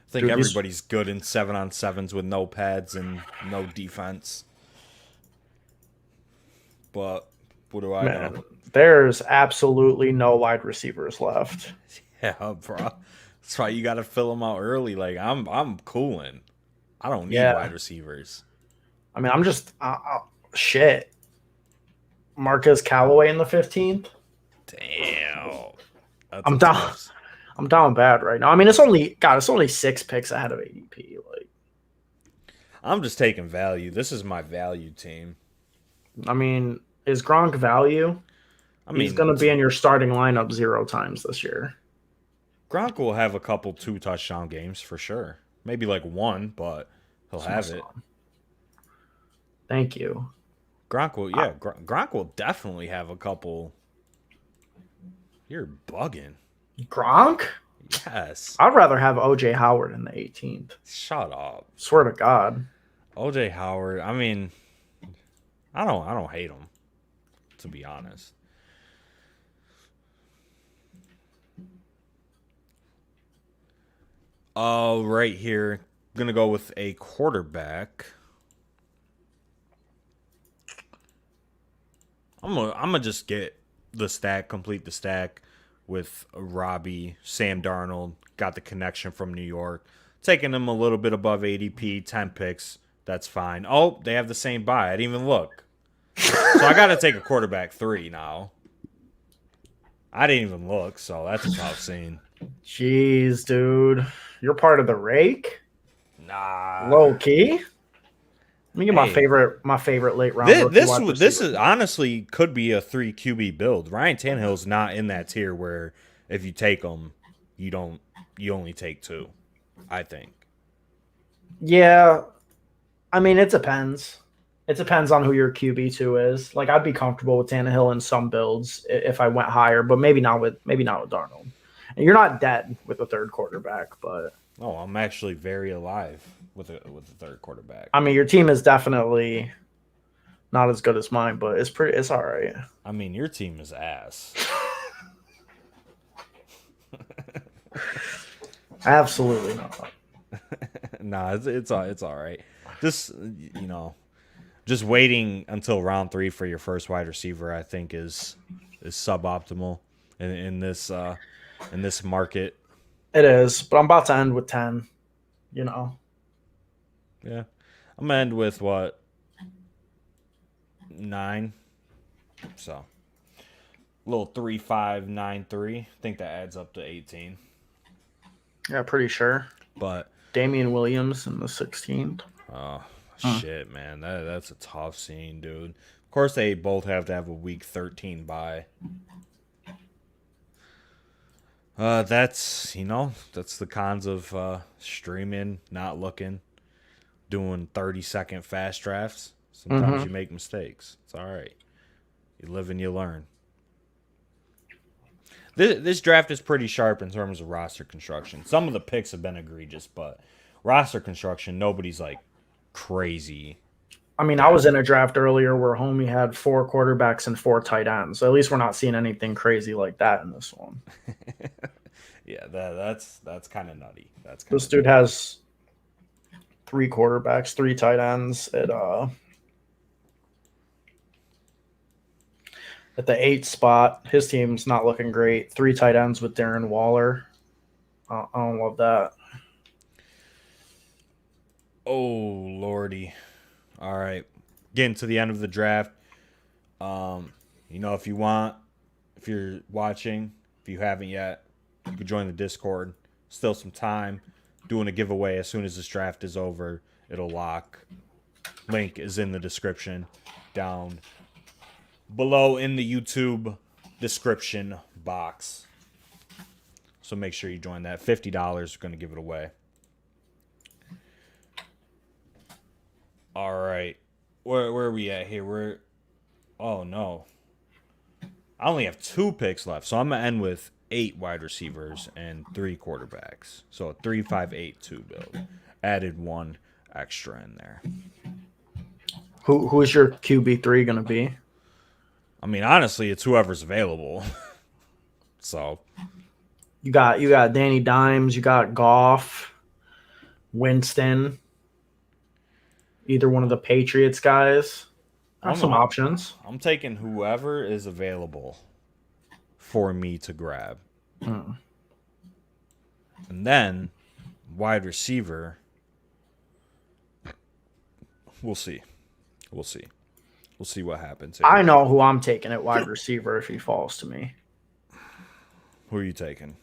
think everybody's good in 7-on-7s with no pads and no defense. But What do I Man, know? there's absolutely no wide receivers left. Yeah, bro. That's why you got to fill them out early. Like I'm cooling. I don't need wide Yeah. receivers. I mean, I'm just shit. Marquez Callaway in the 15th. Damn, that's a I'm down. tough. I'm down bad right now. I mean, it's only 6 picks ahead of ADP. Like, I'm just taking value. This is my value team. I mean, is Gronk value? I He's mean, going to be in your starting lineup 0 times this year. Gronk will have a couple 2 touchdown games for sure. Maybe like one, but he'll That's my have it. son. Thank you. Gronk will definitely have a couple. You're bugging. Gronk? Yes. I'd rather have OJ Howard in the 18th. Shut up. Swear to God. OJ Howard. I mean, I don't hate him, to be honest. Right here, gonna go with a quarterback. I'm gonna just get the stack, complete the stack with Robbie, Sam Darnold. Got the connection from New York, taking them a little bit above ADP, 10 picks. That's fine. Oh, they have the same buy. I didn't even look. So I got to take a quarterback 3 now. I didn't even look, so that's a tough scene. Jeez, dude. You're part of the rake? Nah. Low key? Let me get my Hey. favorite late round. This is honestly could be a 3 QB build. Ryan Tannehill's not in that tier where if you take him, you only take 2. I think. Yeah. I mean, it depends. It depends on who your QB2 is. Like, I'd be comfortable with Tannehill in some builds if I went higher, but maybe not with Darnold. And you're not dead with a third quarterback, but Oh, I'm actually very alive with a third quarterback. I mean, your team is definitely not as good as mine, but it's all right. I mean, your team is ass. Absolutely not. Nah, it's all right. Just just waiting until round 3 for your first wide receiver, I think is suboptimal in this market. It is, but I'm about to end with 10. Yeah, I'm gonna end with what 9. So a little 3-5-9-3. I think that adds up to 18. Yeah, pretty sure. But Damian Williams in the 16th. oh shit, man, that's a tough scene, dude. Of course, they both have to have a week 13 bye. That's the cons of streaming, not looking, doing 30-second fast drafts. Sometimes you make mistakes. It's all right. You live and you learn. This draft is pretty sharp in terms of roster construction. Some of the picks have been egregious, but roster construction, nobody's like crazy. I mean, I was in a draft earlier where homie had 4 quarterbacks and 4 tight ends. So at least we're not seeing anything crazy like that in this one. Yeah, that's kind of nutty. This dude has 3 quarterbacks, 3 tight ends at the 8 spot. His team's not looking great. 3 tight ends with Darren Waller. I don't love that. Oh lordy. All right, getting to the end of the draft. If you're watching, if you haven't yet, you can join the Discord. Still some time. Doing a giveaway as soon as this draft is over. It'll lock. Link is in the description down below in the YouTube description box. So make sure you join that. $50. We're going to give it away. All right. Where are we at here? Oh, no. I only have 2 picks left. So I'm going to end with 8 wide receivers and 3 quarterbacks. So a 3-5-8-2 build. Added 1 extra in there. Who is your QB3 going to be? I mean, honestly, it's whoever's available. So You got Danny Dimes, you got Goff, Winston, either one of the Patriots guys. Have some options. I'm taking whoever is available for me to grab. Hmm. And then wide receiver, we'll see. We'll see. We'll see what happens here. I know who I'm taking at wide receiver if he falls to me. Who are you taking?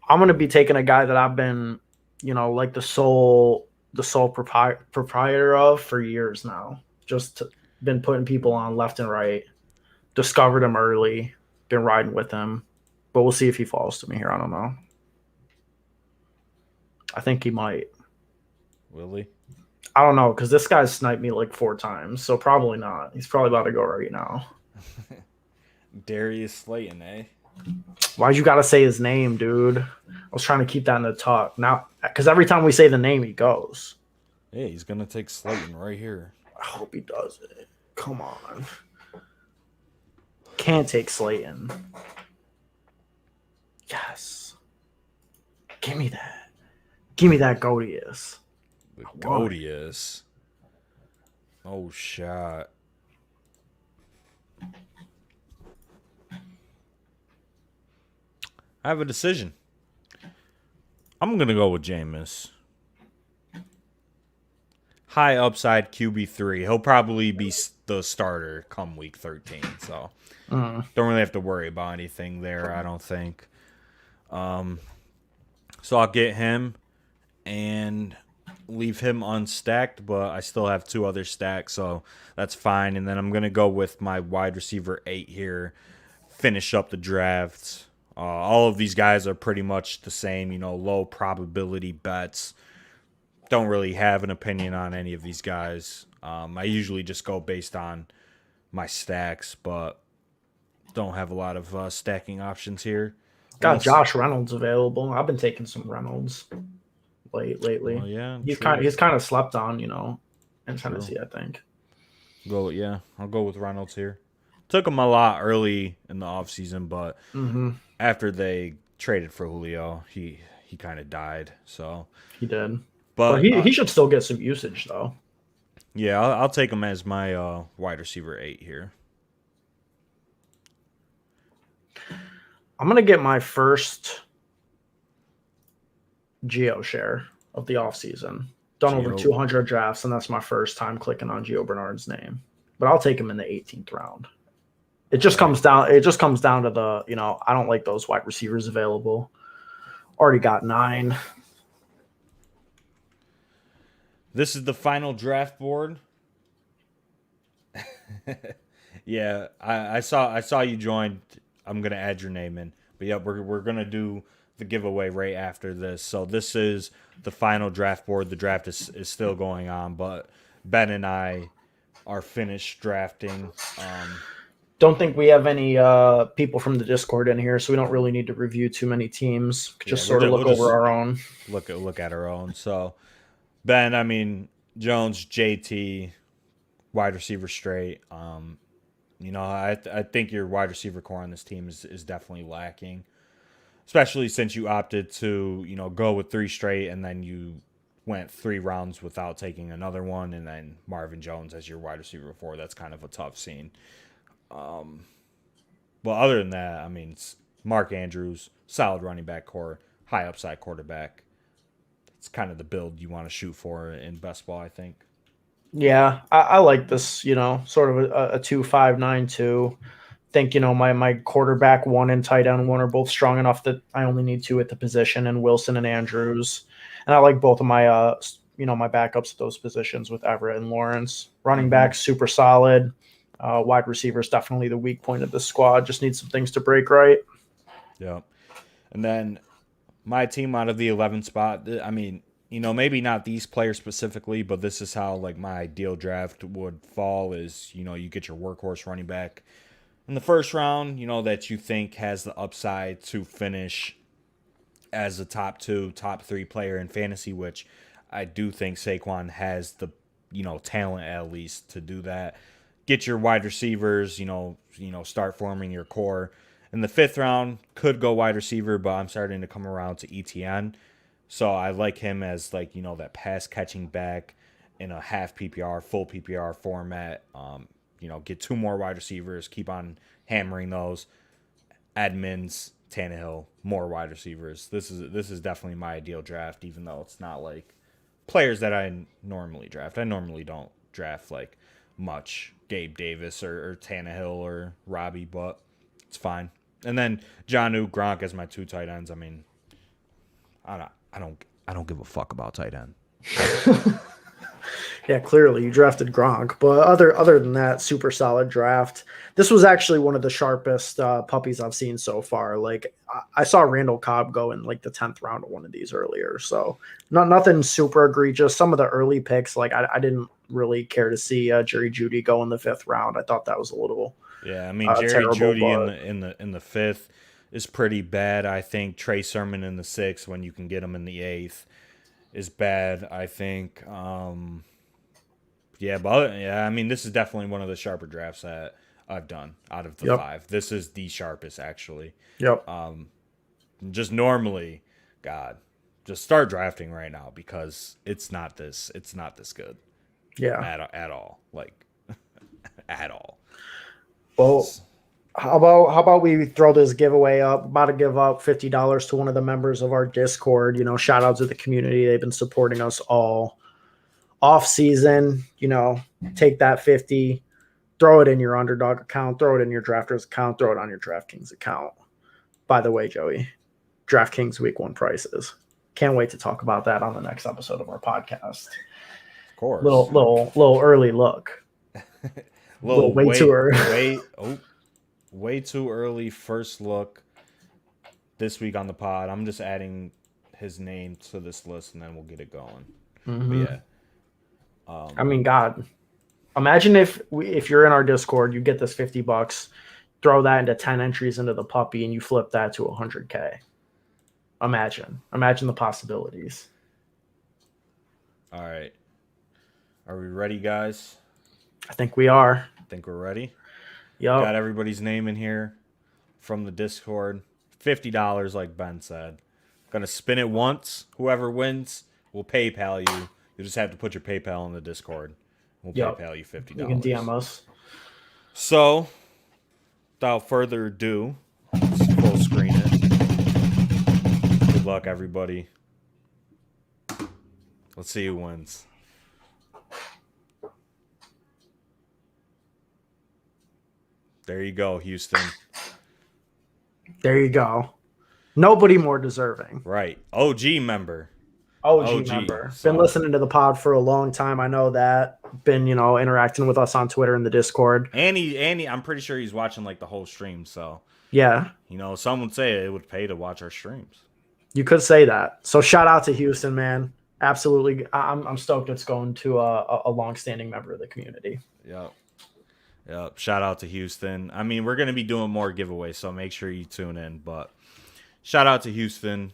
I'm going to be taking a guy that I've been, like the sole proprietor of for years now. Just been putting people on left and right. Discovered him early. Been riding with him. But we'll see if he falls to me here. I don't know. I think he might. Will he? I don't know because this guy's sniped me like 4 times, so probably not. He's probably about to go right now. Darius Slayton, eh? Why'd you gotta say his name, dude? I was trying to keep that in the talk now because every time we say the name, he goes. Yeah, he's gonna take Slayton right here. I hope he does it. Come on. Can't take Slayton. Yes. Give me that. Give me that Godius. The Godius. Oh, shot. I have a decision. I'm going to go with Jameis. High upside QB3. He'll probably be the starter come week 13. So don't really have to worry about anything there, I don't think. So I'll get him and leave him unstacked, but I still have 2 other stacks, so that's fine. And then I'm going to go with my wide receiver 8 here, finish up the drafts. All of these guys are pretty much the same, low probability bets. Don't really have an opinion on any of these guys. I usually just go based on my stacks, but don't have a lot of stacking options here. Got Josh Reynolds available. I've been taking some Reynolds lately. Well, yeah, he's kind of slept on, in Tennessee, True. I think. I'll go with Reynolds here. Took him a lot early in the offseason, but after they traded for Julio, he kind of died. So he did, but he should still get some usage though. Yeah, I'll take him as my wide receiver 8 here. I'm gonna get my first Geo share of the offseason. Done over 200 drafts, and that's my first time clicking on Gio Bernard's name. But I'll take him in the 18th round. It just comes down to the, I don't like those wide receivers available. Already got 9. This is the final draft board. Yeah, I saw you joined. I'm gonna add your name in. But yeah, we're gonna do the giveaway right after this. So this is the final draft board. The draft is still going on, but Ben and I are finished drafting. Don't think we have any people from the Discord in here, so we don't really need to review too many teams. Just sort of look over our own. Look at our own. So Ben, I mean Jones, JT, wide receiver straight. I think your wide receiver core on this team is definitely lacking, especially since you opted to go with 3 straight and then you went 3 rounds without taking another one, and then Marvin Jones as your wide receiver 4. That's kind of a tough scene. But other than that, I mean, Mark Andrews, solid running back core, high upside quarterback. It's kind of the build you want to shoot for in best ball, I think. Yeah, I like this, sort of a 2-5-9-2. Think, my quarterback 1 and tight end 1 are both strong enough that I only need 2 at the position, and Wilson and Andrews. And I like both of my, my backups at those positions with Everett and Lawrence. Running back, super solid. Wide receiver is definitely the weak point of the squad. Just need some things to break right. Yeah. And then my team out of the 11th spot, I mean, maybe not these players specifically, but this is how like my ideal draft would fall is, you get your workhorse running back in the first round, that you think has the upside to finish as a top 2, top 3 player in fantasy, which I do think Saquon has the, talent at least to do that. Get your wide receivers, start forming your core. In the 5th round, could go wide receiver, but I'm starting to come around to ETN. So I like him as like, that pass catching back. in a half PPR, full PPR format. Get 2 more wide receivers, keep on hammering those. Edmonds, Tannehill, more wide receivers. This is definitely my ideal draft, even though it's not like players that I normally draft. I normally don't draft like much Gabe Davis or Tannehill or Robbie, but it's fine. And then Jonnu, Gronk as my 2 tight ends. I mean, I don't give a fuck about tight end. Yeah, clearly you drafted Gronk, but other than that, super solid draft. This was actually one of the sharpest puppies I've seen so far. Like I saw Randall Cobb go in like the 10th round of one of these earlier, so nothing super egregious. Some of the early picks, like I didn't really care to see Jerry Jeudy go in the 5th round. I thought that was a little Jerry terrible, Jeudy but in the 5th is pretty bad. I think Trey Sermon in the 6th, when you can get him in the 8th, is bad. I think. I mean, this is definitely one of the sharper drafts that I've done out of the 5. This is the sharpest, actually. Yep. Just normally, God, just start drafting right now because it's not this good. Yeah. At all. Like at all. Well, how about we throw this giveaway up? About to give up $50 to one of the members of our Discord. Shout out to the community. They've been supporting us all off season. Take that 50, throw it in your Underdog account, throw it in your Drafters account, throw it on your DraftKings account. By the way, Joey, DraftKings Week 1 prices. Can't wait to talk about that on the next episode of our podcast. Of course. Little early look. Way too early. Way too early first look this week on the pod. I'm just adding his name to this list and then we'll get it going. Mm-hmm. But yeah. I mean, God, imagine if you're in our Discord, you get this $50, throw that into 10 entries into the puppy, and you flip that to 100K. Imagine the possibilities. All right. Are we ready, guys? I think we are. I think we're ready. Yep. Got everybody's name in here from the Discord. $50, like Ben said. Gonna spin it once. Whoever wins will PayPal you. You just have to put your PayPal in the Discord. We'll PayPal you $50. You can DM us. So, without further ado, let's full screen it. Good luck, everybody. Let's see who wins. There you go, Houston. There you go. Nobody more deserving. Right. OG member. OG member. Been listening to the pod for a long time. I know that. Been, interacting with us on Twitter and the Discord. And I'm pretty sure he's watching like the whole stream. So yeah, some would say it would pay to watch our streams. You could say that. So shout out to Houston, man. Absolutely. I'm stoked it's going to a long-standing member of the community. Yep. Shout out to Houston. I mean, we're going to be doing more giveaways, so make sure you tune in. But shout out to Houston.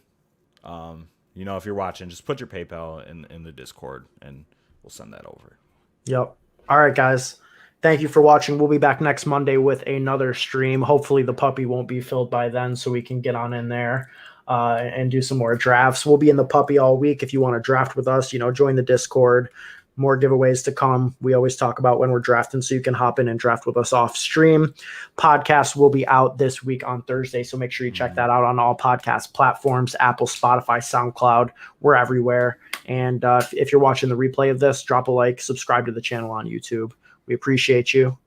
If you're watching, just put your PayPal in the Discord, and we'll send that over. Yep. All right, guys. Thank you for watching. We'll be back next Monday with another stream. Hopefully the puppy won't be filled by then, so we can get on in there and do some more drafts. We'll be in the puppy all week. If you want to draft with us, join the Discord. More giveaways to come. We always talk about when we're drafting, so you can hop in and draft with us off stream. Podcast will be out this week on Thursday, so make sure you check that out on all podcast platforms, Apple, Spotify, SoundCloud. We're everywhere. And if you're watching the replay of this, drop a like, subscribe to the channel on YouTube. We appreciate you,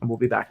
and we'll be back next.